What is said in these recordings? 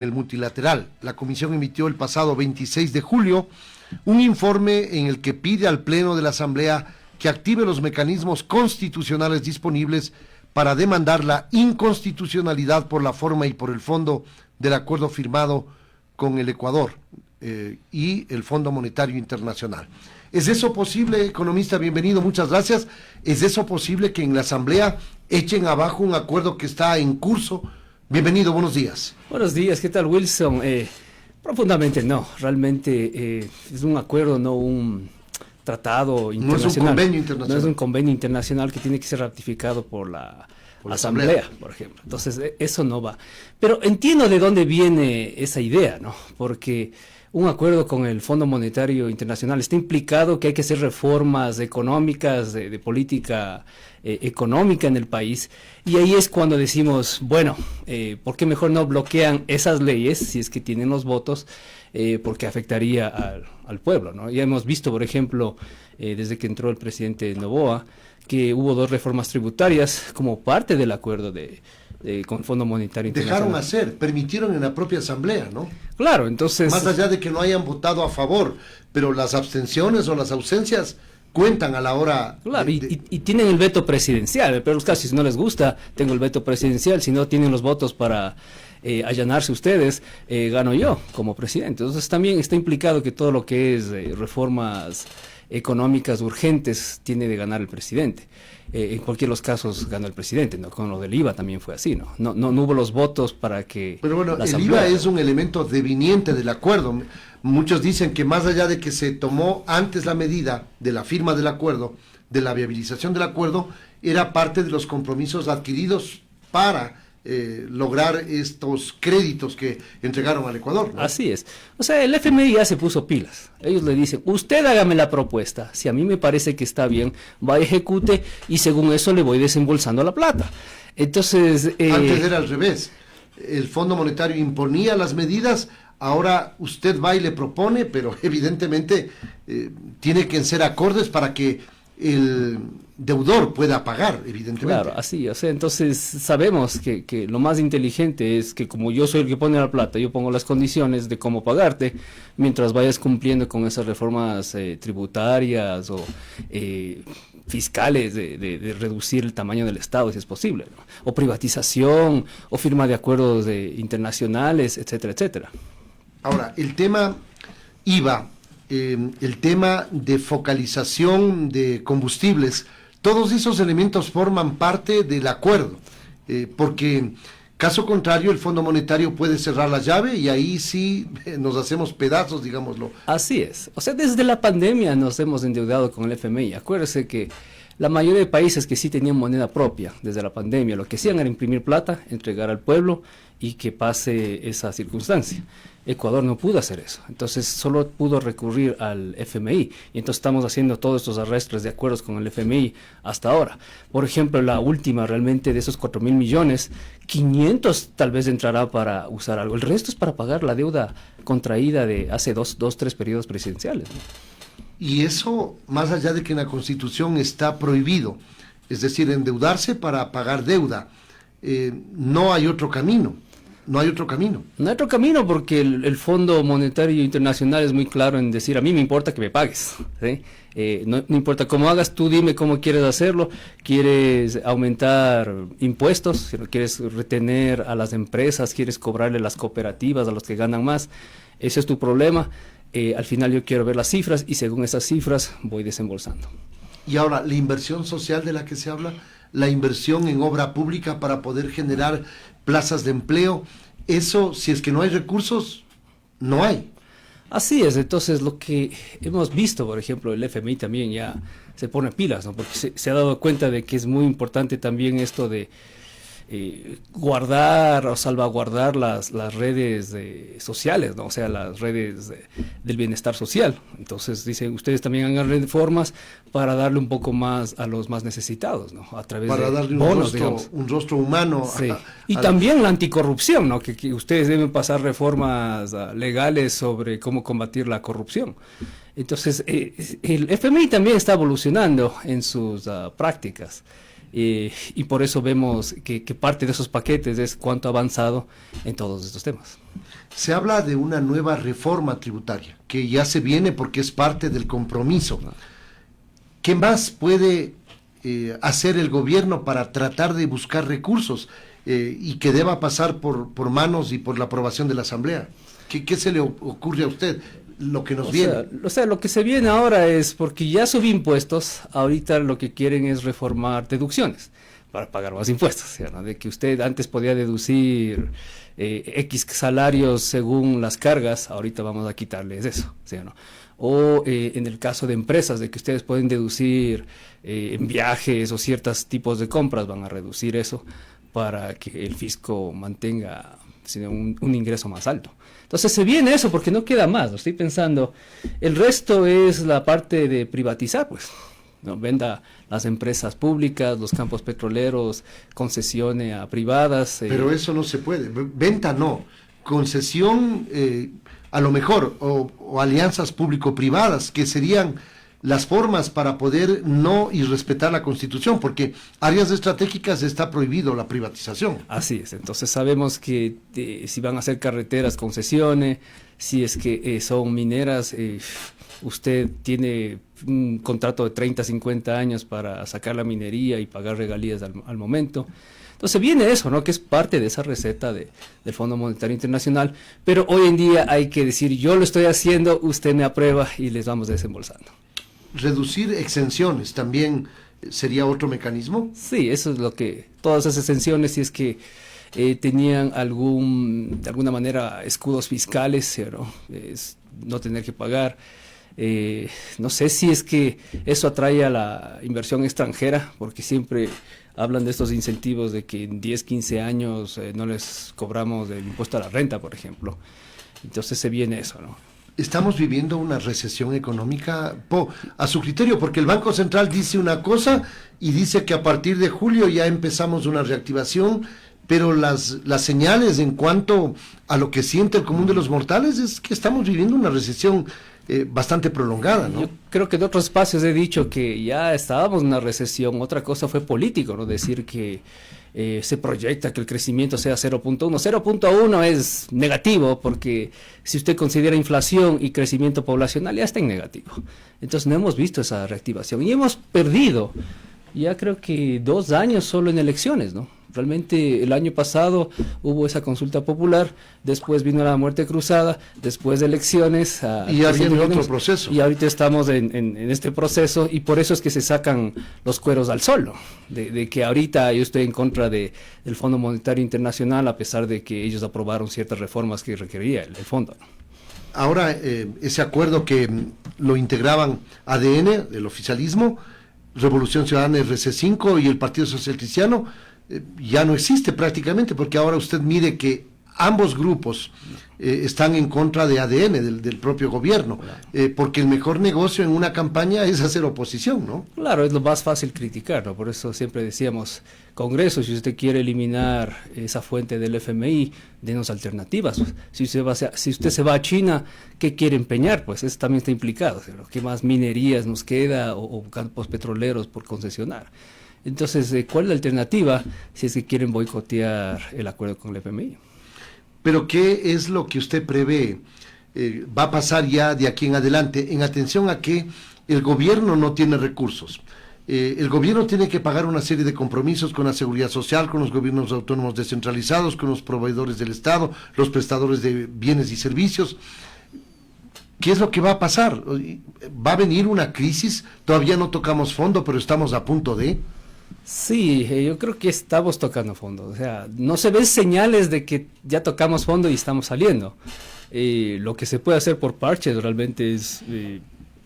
el multilateral. La Comisión emitió el pasado 26 de julio un informe en el que pide al Pleno de la Asamblea que active los mecanismos constitucionales disponibles para demandar la inconstitucionalidad por la forma y por el fondo del acuerdo firmado con el Ecuador y el Fondo Monetario Internacional. ¿Es eso posible, economista? Bienvenido, muchas gracias. ¿Es eso posible que en la Asamblea echen abajo un acuerdo que está en curso? Bienvenido, buenos días. Buenos días, ¿qué tal, Wilson? Profundamente no, realmente es un acuerdo, no un tratado internacional. No es un convenio internacional. No es un convenio internacional que tiene que ser ratificado por la Asamblea, por ejemplo. Entonces, eso no va. Pero entiendo de dónde viene esa idea, ¿no? Porque un acuerdo con el Fondo Monetario Internacional está implicado que hay que hacer reformas económicas, de política económica en el país, y ahí es cuando decimos, bueno, ¿por qué mejor no bloquean esas leyes si es que tienen los votos? Porque afectaría al pueblo, ¿no? Ya hemos visto, por ejemplo, desde que entró el presidente Noboa, que hubo 2 reformas tributarias como parte del acuerdo con el Fondo Monetario Internacional. Dejaron hacer, permitieron en la propia Asamblea, ¿no? Claro, entonces... Más allá de que no hayan votado a favor, pero las abstenciones o las ausencias cuentan a la hora... Claro, y tienen el veto presidencial, pero los casos, si no les gusta, tengo el veto presidencial, si no tienen los votos para allanarse ustedes, gano yo como presidente. Entonces también está implicado que todo lo que es reformas económicas urgentes tiene de ganar el presidente. En cualquiera de los casos ganó el presidente, ¿no? Con lo del IVA también fue así, ¿no? No hubo los votos para que... Pero bueno, el IVA es un elemento deviniente del acuerdo. Muchos dicen que más allá de que se tomó antes la medida de la firma del acuerdo, de la viabilización del acuerdo, era parte de los compromisos adquiridos para lograr estos créditos que entregaron al Ecuador, ¿no? Así es. O sea, el FMI ya se puso pilas. Ellos le dicen, usted hágame la propuesta. Si a mí me parece que está bien, va, ejecute, y según eso le voy desembolsando la plata. Entonces... Antes era al revés. El Fondo Monetario imponía las medidas, ahora usted va y le propone, pero evidentemente tiene que ser acordes para que el deudor pueda pagar, evidentemente. Claro, así, o sea, entonces sabemos que lo más inteligente es que como yo soy el que pone la plata, yo pongo las condiciones de cómo pagarte, mientras vayas cumpliendo con esas reformas tributarias o fiscales de reducir el tamaño del Estado, si es posible, ¿no? O privatización, o firma de acuerdos internacionales, etcétera, etcétera. Ahora, el tema IVA, el tema de focalización de combustibles, todos esos elementos forman parte del acuerdo, porque caso contrario el Fondo Monetario puede cerrar la llave y ahí sí nos hacemos pedazos, digámoslo. Así es, o sea, desde la pandemia nos hemos endeudado con el FMI. Acuérdese que la mayoría de países que sí tenían moneda propia desde la pandemia, lo que hacían era imprimir plata, entregar al pueblo y que pase esa circunstancia. Ecuador no pudo hacer eso, entonces solo pudo recurrir al FMI, y entonces estamos haciendo todos estos arrastres de acuerdos con el FMI hasta ahora. Por ejemplo, la última realmente de esos 4.000 millones, 500 tal vez entrará para usar algo, el resto es para pagar la deuda contraída de hace 3 periodos presidenciales, ¿no? Y eso, más allá de que en la Constitución está prohibido, es decir, endeudarse para pagar deuda, no hay otro camino. No hay otro camino. No hay otro camino porque el Fondo Monetario Internacional es muy claro en decir, a mí me importa que me pagues, ¿sí? No importa cómo hagas, tú dime cómo quieres hacerlo. ¿Quieres aumentar impuestos? Si no quieres retener a las empresas, quieres cobrarle a las cooperativas, a los que ganan más, ese es tu problema. Al final yo quiero ver las cifras y según esas cifras voy desembolsando. Y ahora, la inversión social de la que se habla, la inversión en obra pública para poder generar plazas de empleo, eso, si es que no hay recursos, no hay. Así es, entonces lo que hemos visto, por ejemplo, el FMI también ya se pone pilas, ¿no? Porque se ha dado cuenta de que es muy importante también esto de guardar o salvaguardar las redes sociales, ¿no? O sea, las redes del bienestar social. Entonces dicen, ustedes también hagan reformas para darle un poco más a los más necesitados, ¿no? A través para de darle bonos, un rostro humano. Sí. Y también la anticorrupción, ¿no? Que ustedes deben pasar reformas legales sobre cómo combatir la corrupción. Entonces, el FMI también está evolucionando en sus prácticas. y por eso vemos que parte de esos paquetes es cuánto ha avanzado en todos estos temas. Se habla de una nueva reforma tributaria, que ya se viene porque es parte del compromiso. ¿Qué más puede hacer el gobierno para tratar de buscar recursos y que deba pasar por manos y por la aprobación de la Asamblea? ¿Qué se le ocurre a usted? Lo que nos viene. Lo que se viene ahora es, porque ya subí impuestos, ahorita lo que quieren es reformar deducciones para pagar más impuestos, ¿sí, no? De que usted antes podía deducir X salarios según las cargas, ahorita vamos a quitarles eso, ¿sí, no? O en el caso de empresas, de que ustedes pueden deducir en viajes o ciertos tipos de compras, van a reducir eso para que el fisco mantenga un ingreso más alto. Entonces se viene eso porque no queda más, lo estoy pensando. El resto es la parte de privatizar, pues, ¿no? Venda las empresas públicas, los campos petroleros, concesione a privadas. Pero eso no se puede, venta no, concesión a lo mejor, o alianzas público-privadas, que serían las formas para poder no y respetar la Constitución, porque áreas estratégicas está prohibido la privatización. Así es, entonces sabemos que si van a hacer carreteras, concesiones, si es que son mineras, usted tiene un contrato de 30, 50 años para sacar la minería y pagar regalías al momento. Entonces viene eso, ¿no? Que es parte de esa receta del Fondo Monetario Internacional, pero hoy en día hay que decir, yo lo estoy haciendo, usted me aprueba y les vamos desembolsando. ¿Reducir exenciones también sería otro mecanismo? Sí, eso es lo que, todas esas exenciones, si es que tenían de alguna manera escudos fiscales, ¿no? No tener que pagar. No sé si es que eso atrae a la inversión extranjera, porque siempre hablan de estos incentivos de que en 10, 15 años no les cobramos el impuesto a la renta, por ejemplo. Entonces se viene eso, ¿no? ¿Estamos viviendo una recesión económica a su criterio? Porque el Banco Central dice una cosa y dice que a partir de julio ya empezamos una reactivación, pero las señales en cuanto a lo que siente el común de los mortales es que estamos viviendo una recesión bastante prolongada, ¿no? Yo creo que en otros espacios he dicho que ya estábamos en una recesión. Otra cosa fue político, ¿no? Decir que se proyecta que el crecimiento sea 0.1. 0.1 es negativo porque si usted considera inflación y crecimiento poblacional ya está en negativo. Entonces no hemos visto esa reactivación y hemos perdido ya creo que 2 años solo en elecciones, ¿no? Realmente el año pasado hubo esa consulta popular, después vino la muerte cruzada, después de elecciones. Y ya viene otro proceso. Y ahorita estamos en este proceso y por eso es que se sacan los cueros al sol, ¿no? De que ahorita yo estoy en contra del Fondo Monetario Internacional a pesar de que ellos aprobaron ciertas reformas que requería el fondo, ¿no? Ahora, ese acuerdo que lo integraban ADN, el oficialismo, Revolución Ciudadana RC5 y el Partido Social Cristiano, ya no existe prácticamente, porque ahora usted mire que ambos grupos están en contra de ADN, del propio gobierno, porque el mejor negocio en una campaña es hacer oposición, ¿no? Claro, es lo más fácil criticar, ¿no? Por eso siempre decíamos, Congreso, si usted quiere eliminar esa fuente del FMI, denos alternativas. Si usted se va a China, ¿qué quiere empeñar? Pues eso también está implicado, ¿no? ¿Qué más minerías nos queda o campos petroleros por concesionar? Entonces, ¿cuál es la alternativa si es que quieren boicotear el acuerdo con el FMI? Pero ¿qué es lo que usted prevé va a pasar ya de aquí en adelante, en atención a que el gobierno no tiene recursos? El gobierno tiene que pagar una serie de compromisos con la seguridad social, con los gobiernos autónomos descentralizados, con los proveedores del Estado, los prestadores de bienes y servicios. ¿Qué es lo que va a pasar? ¿Va a venir una crisis? Todavía no tocamos fondo, pero estamos a punto de... Sí, yo creo que estamos tocando fondo, o sea, no se ven señales de que ya tocamos fondo y estamos saliendo. Lo que se puede hacer por parches realmente es,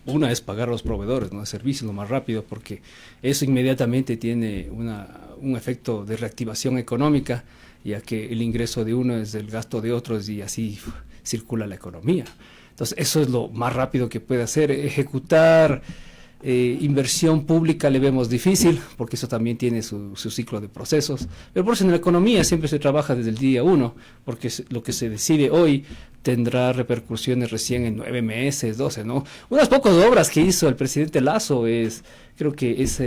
una es pagar a los proveedores, ¿no? De servicios lo más rápido, porque eso inmediatamente tiene un efecto de reactivación económica, ya que el ingreso de uno es el gasto de otros y así circula la economía. Entonces eso es lo más rápido que puede hacer, ejecutar... inversión pública le vemos difícil, porque eso también tiene su ciclo de procesos, pero por eso en la economía siempre se trabaja desde el día 1, porque lo que se decide hoy tendrá repercusiones recién en 9 meses, 12, ¿no? Unas pocas obras que hizo el presidente Lasso creo que es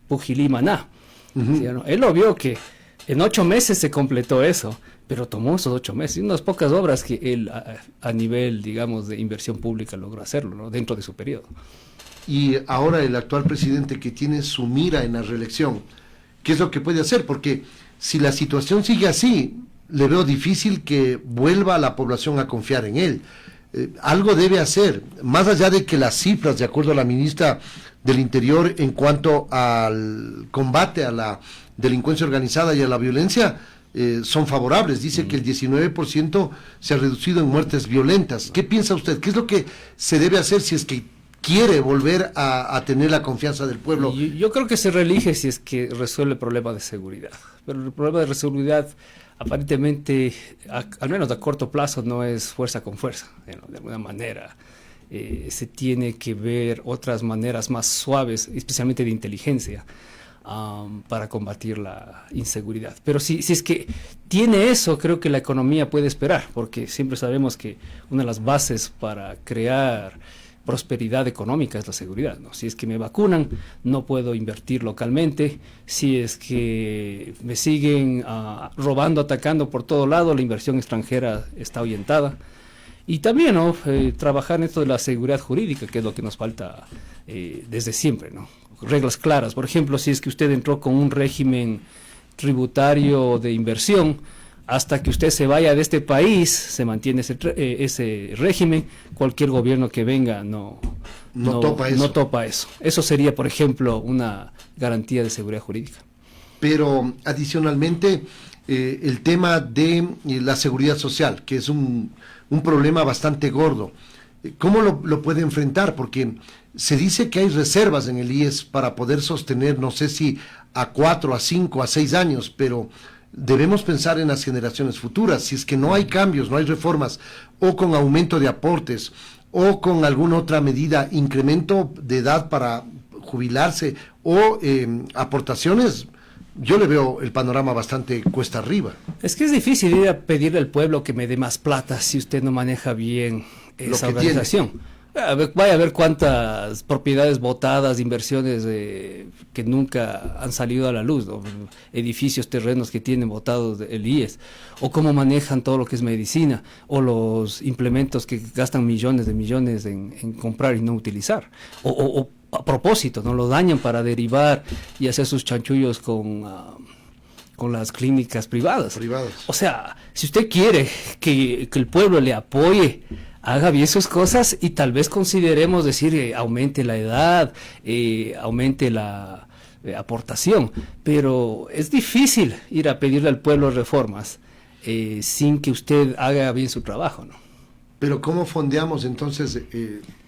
Pujilí Maná, ¿Sí o no? Él lo vio que en 8 meses se completó eso, pero tomó esos 8 meses, y unas pocas obras que él a nivel, digamos, de inversión pública logró hacerlo, ¿no? Dentro de su periodo. Y ahora el actual presidente que tiene su mira en la reelección, ¿qué es lo que puede hacer? Porque si la situación sigue así, le veo difícil que vuelva la población a confiar en él. Algo debe hacer, más allá de que las cifras, de acuerdo a la ministra del Interior, en cuanto al combate a la delincuencia organizada y a la violencia, son favorables. Dice que el 19% se ha reducido en muertes violentas. ¿Qué piensa usted? ¿Qué es lo que se debe hacer si es que quiere volver a tener la confianza del pueblo? Yo creo que se reelige si es que resuelve el problema de seguridad. Pero el problema de seguridad, aparentemente, al menos a corto plazo, no es fuerza con fuerza. De alguna manera, se tiene que ver otras maneras más suaves, especialmente de inteligencia, para combatir la inseguridad. Pero si es que tiene eso, creo que la economía puede esperar, porque siempre sabemos que una de las bases para crear prosperidad económica es la seguridad, ¿no? Si es que me vacunan, no puedo invertir localmente. Si es que me siguen robando, atacando por todo lado, la inversión extranjera está ahuyentada. Y también, ¿no? Trabajar en esto de la seguridad jurídica, que es lo que nos falta desde siempre, ¿no? Reglas claras. Por ejemplo, si es que usted entró con un régimen tributario de inversión, hasta que usted se vaya de este país, se mantiene ese régimen. Cualquier gobierno que venga no topa eso. Eso sería, por ejemplo, una garantía de seguridad jurídica. Pero adicionalmente, el tema de la seguridad social, que es un problema bastante gordo. ¿Cómo lo puede enfrentar? Porque se dice que hay reservas en el IES para poder sostener, no sé si a 4, a 5, a 6 años, pero debemos pensar en las generaciones futuras. Si es que no hay cambios, no hay reformas, o con aumento de aportes, o con alguna otra medida, incremento de edad para jubilarse, o aportaciones, yo le veo el panorama bastante cuesta arriba. Es que es difícil ir a pedirle al pueblo que me dé más plata si usted no maneja bien esa organización. Vaya a ver cuántas propiedades botadas, inversiones que nunca han salido a la luz, ¿no? Edificios, terrenos que tienen botados el IES, o cómo manejan todo lo que es medicina, o los implementos que gastan millones de millones en comprar y no utilizar, o a propósito, no lo dañan para derivar y hacer sus chanchullos con las clínicas privadas. O sea, si usted quiere que el pueblo le apoye, haga bien sus cosas y tal vez consideremos decir aumente la edad, aumente la aportación, pero es difícil ir a pedirle al pueblo reformas sin que usted haga bien su trabajo, ¿no? Pero ¿cómo fondeamos entonces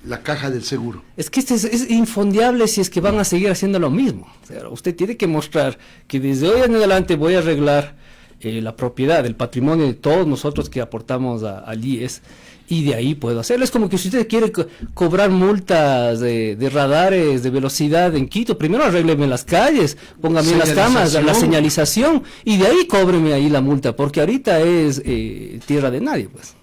la caja del seguro? Es que es infondeable si es que van a seguir haciendo lo mismo. O sea, usted tiene que mostrar que desde hoy en adelante voy a arreglar la propiedad, el patrimonio de todos nosotros que aportamos al IES, y de ahí puedo hacerlo. Es como que si usted quiere cobrar multas de radares de velocidad en Quito, primero arrégleme las calles, póngame las cámaras, la señalización, y de ahí cóbreme ahí la multa, porque ahorita es tierra de nadie, pues.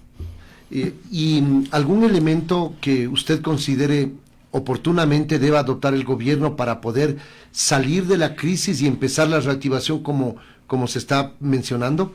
¿Y algún elemento que usted considere oportunamente deba adoptar el gobierno para poder salir de la crisis y empezar la reactivación como se está mencionando?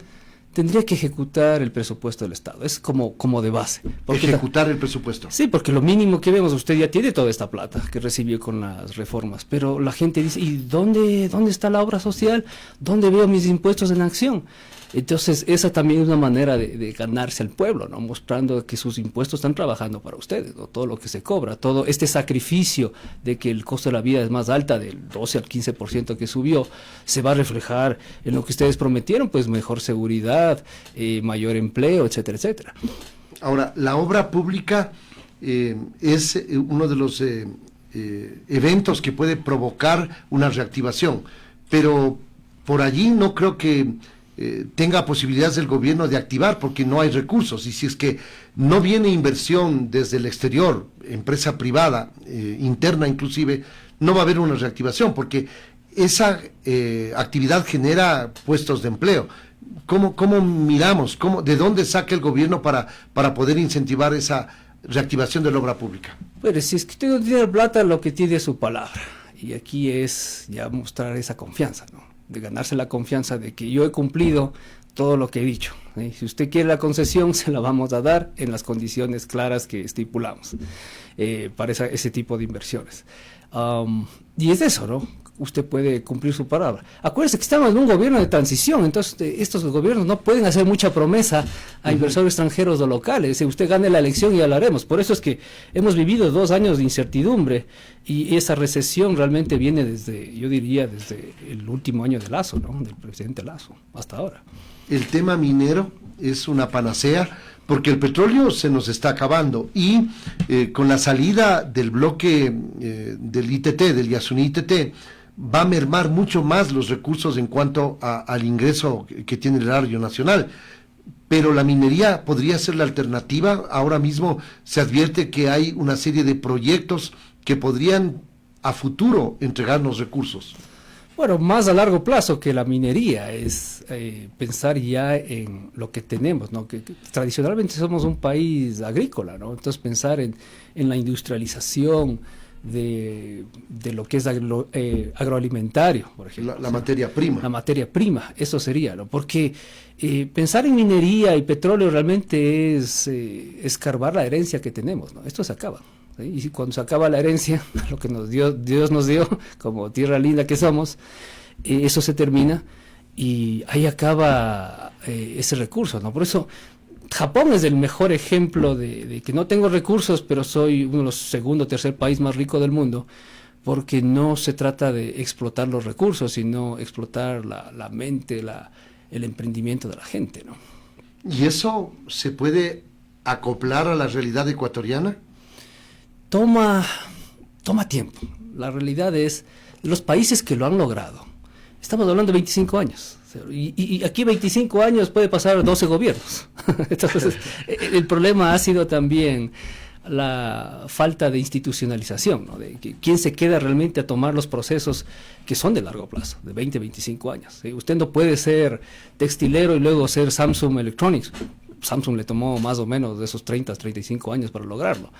Tendría que ejecutar el presupuesto del Estado, es como de base. Ejecutar el presupuesto. Sí, porque lo mínimo que vemos, usted ya tiene toda esta plata que recibió con las reformas, pero la gente dice, ¿y dónde está la obra social? ¿Dónde veo mis impuestos en acción? Entonces, esa también es una manera de ganarse al pueblo, ¿no? Mostrando que sus impuestos están trabajando para ustedes, ¿no? Todo lo que se cobra, todo este sacrificio de que el costo de la vida es más alta, del 12 al 15% que subió, se va a reflejar en lo que ustedes prometieron, pues mejor seguridad, mayor empleo, etcétera, etcétera. Ahora, la obra pública es uno de los eventos que puede provocar una reactivación, pero por allí no creo que tenga posibilidades el gobierno de activar, porque no hay recursos, y si es que no viene inversión desde el exterior, empresa privada, interna inclusive, no va a haber una reactivación, porque esa actividad genera puestos de empleo. ¿Cómo miramos? ¿De dónde saca el gobierno para poder incentivar esa reactivación de la obra pública? Pero si es que usted no tiene plata, lo que tiene es su palabra, y aquí es ya mostrar esa confianza, ¿no? de ganarse la confianza de que yo he cumplido todo lo que he dicho. Si usted quiere la concesión, se la vamos a dar en las condiciones claras que estipulamos para ese tipo de inversiones. Y es eso, ¿no? Usted puede cumplir su palabra. Acuérdese que estamos en un gobierno de transición, entonces estos gobiernos no pueden hacer mucha promesa a inversores extranjeros o locales. Si usted gane la elección ya lo haremos. Por eso es que hemos vivido 2 años de incertidumbre y esa recesión realmente viene desde, yo diría, desde el último año de Lasso, ¿no? Del presidente Lasso, hasta ahora. El tema minero es una panacea porque el petróleo se nos está acabando y con la salida del bloque del ITT, del Yasuní ITT, va a mermar mucho más los recursos en cuanto al ingreso que tiene el erario nacional. Pero la minería podría ser la alternativa. Ahora mismo se advierte que hay una serie de proyectos que podrían a futuro entregarnos recursos. Bueno, más a largo plazo que la minería es pensar ya en lo que tenemos, ¿no? Que tradicionalmente somos un país agrícola, ¿no? Entonces pensar en la industrialización de lo que es agroalimentario, por ejemplo. La materia prima. La materia prima, eso sería, ¿no? Porque pensar en minería y petróleo realmente es escarbar la herencia que tenemos, ¿no? Esto se acaba. ¿Sí? Y cuando se acaba la herencia, lo que Dios nos dio, como tierra linda que somos, eso se termina y ahí acaba ese recurso, ¿no? Por eso Japón es el mejor ejemplo de que no tengo recursos, pero soy uno de los segundo o tercer país más rico del mundo, porque no se trata de explotar los recursos, sino explotar la mente, el emprendimiento de la gente, ¿no? ¿Y eso se puede acoplar a la realidad ecuatoriana? Toma tiempo. La realidad es, los países que lo han logrado, estamos hablando de 25 años. Y aquí 25 años puede pasar 12 gobiernos. Entonces, el problema ha sido también la falta de institucionalización, ¿no? De que quién se queda realmente a tomar los procesos que son de largo plazo, de 20, 25 años. ¿Sí? Usted no puede ser textilero y luego ser Samsung Electronics. Samsung le tomó más o menos de esos 30, 35 años para lograrlo.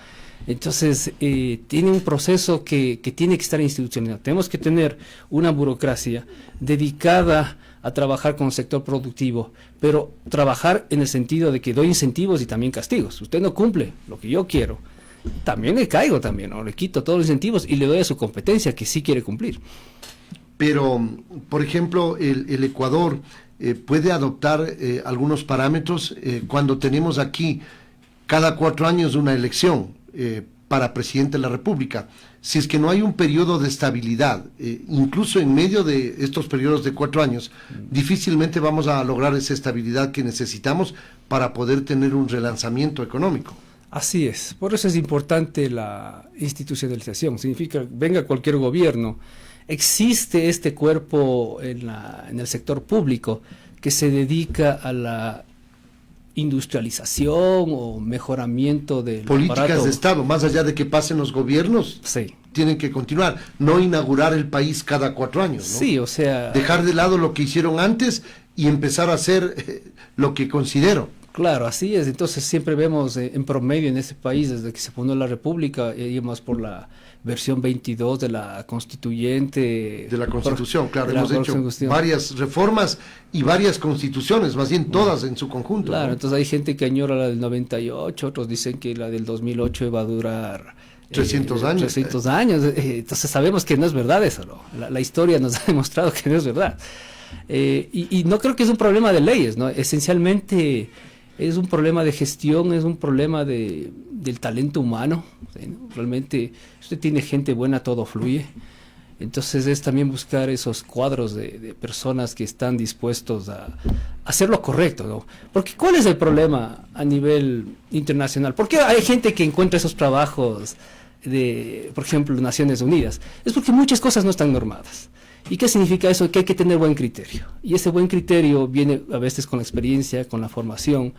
Entonces, tiene un proceso que tiene que estar institucionalizado. Tenemos que tener una burocracia dedicada a trabajar con el sector productivo, pero trabajar en el sentido de que doy incentivos y también castigos. Usted no cumple lo que yo quiero, también le caigo también, ¿no? Le quito todos los incentivos y le doy a su competencia que sí quiere cumplir. Pero, por ejemplo, el Ecuador puede adoptar algunos parámetros cuando tenemos aquí cada 4 años una elección para presidente de la República. Si es que no hay un periodo de estabilidad, incluso en medio de estos periodos de 4 años, difícilmente vamos a lograr esa estabilidad que necesitamos para poder tener un relanzamiento económico. Así es, por eso es importante la institucionalización. Significa, venga cualquier gobierno, existe este cuerpo en el sector público que se dedica a la industrialización o mejoramiento del políticas aparato de Estado, más allá de que pasen los gobiernos, sí, tienen que continuar, no inaugurar el país cada 4 años, ¿no? Sí, o sea, dejar de lado lo que hicieron antes y empezar a hacer lo que considero. Claro, así es. Entonces siempre vemos en promedio en este país, desde que se fundó la República, íbamos por la versión 22 de la constituyente. De la Constitución, claro, hemos hecho varias reformas y varias constituciones, más bien todas en su conjunto. Claro, ¿no? Entonces hay gente que añora la del 98, otros dicen que la del 2008 va a durar 300 años. 300 años. Entonces sabemos que no es verdad eso, ¿no? La historia nos ha demostrado que no es verdad. Y no creo que es un problema de leyes, ¿no? Esencialmente es un problema de gestión, es un problema del talento humano, ¿sí? Realmente, usted tiene gente buena, todo fluye. Entonces es también buscar esos cuadros de personas que están dispuestos a hacer lo correcto, ¿no? Porque ¿cuál es el problema a nivel internacional? ¿Por qué hay gente que encuentra esos trabajos de, por ejemplo, Naciones Unidas? Es porque muchas cosas no están normadas. ¿Y qué significa eso? Que hay que tener buen criterio. Y ese buen criterio viene a veces con la experiencia, con la formación,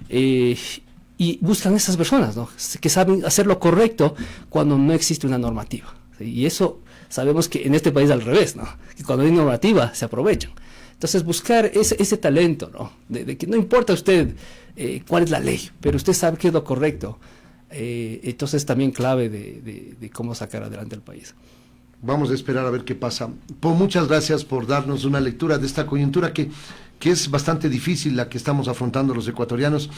y buscan esas personas, ¿no? Que saben hacer lo correcto cuando no existe una normativa. ¿Sí? Y eso sabemos que en este país al revés, ¿no? Que cuando hay normativa se aprovechan. Entonces buscar ese talento, ¿no? De que no importa a usted cuál es la ley, pero usted sabe qué es lo correcto. Entonces también clave de cómo sacar adelante el país. Vamos a esperar a ver qué pasa. Pues muchas gracias por darnos una lectura de esta coyuntura que es bastante difícil la que estamos afrontando los ecuatorianos.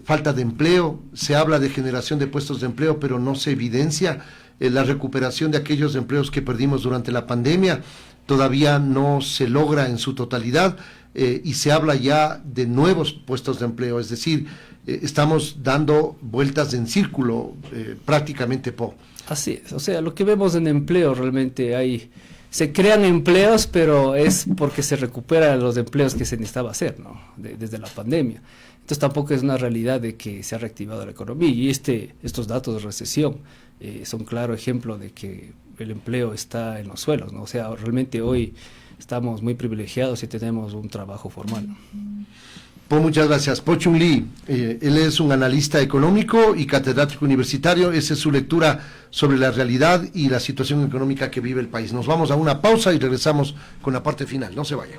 Falta de empleo, se habla de generación de puestos de empleo, pero no se evidencia la recuperación de aquellos empleos que perdimos durante la pandemia. Todavía no se logra en su totalidad y se habla ya de nuevos puestos de empleo, es decir, estamos dando vueltas en círculo prácticamente. Así es, o sea, lo que vemos en empleo realmente se crean empleos, pero es porque se recuperan los empleos que se necesitaba hacer, ¿no? Desde la pandemia. Entonces tampoco es una realidad de que se ha reactivado la economía y estos datos de recesión son claro ejemplo de que el empleo está en los suelos, ¿no? O sea, realmente hoy estamos muy privilegiados y tenemos un trabajo formal, ¿no? Pues muchas gracias. Po Chung Lee, él es un analista económico y catedrático universitario. Esa es su lectura sobre la realidad y la situación económica que vive el país. Nos vamos a una pausa y regresamos con la parte final. No se vayan.